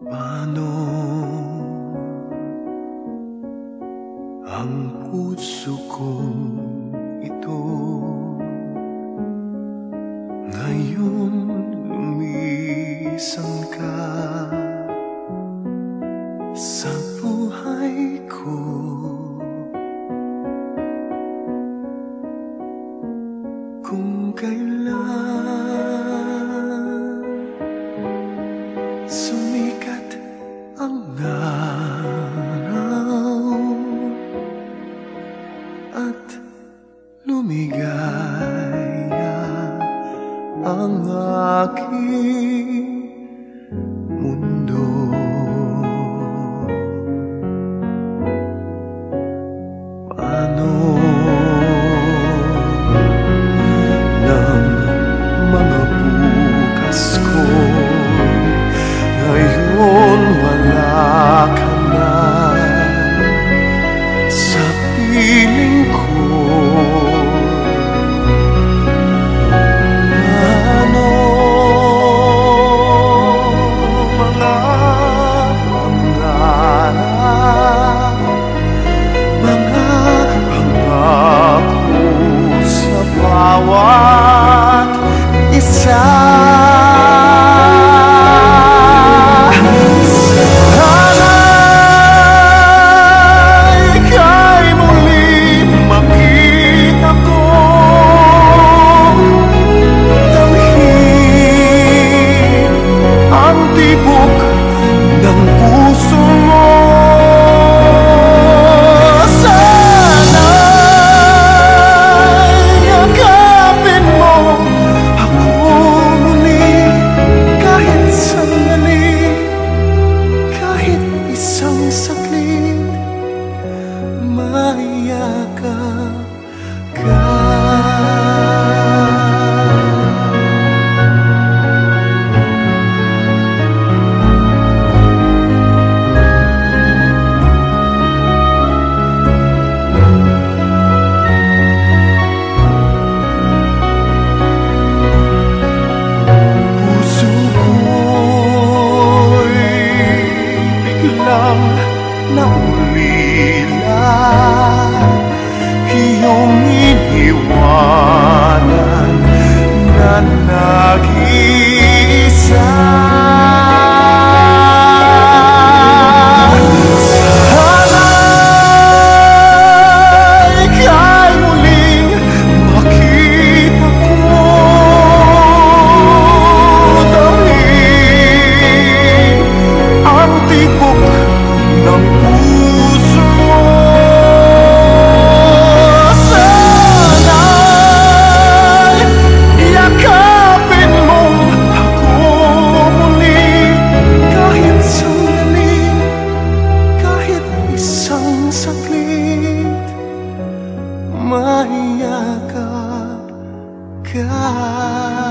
Paano ang puso kong ito ngayon lumisan ka sa buhay ko? Kung kailan sumikat ang araw at lumigaya ang aking mundo, paano ng mga bukas ko ngayon wala ka na sa piling ko? Paano mga pangarap, mga pangako sa bawat isa? Naulila iyong iniwanan na nag-iisa. Sana'y ika'y muling makita ko, dahil ang tibok ng puso mo. Sana'y yakapin mo ako muli, kahit sandali, kahit isang saglit, mayakap ka.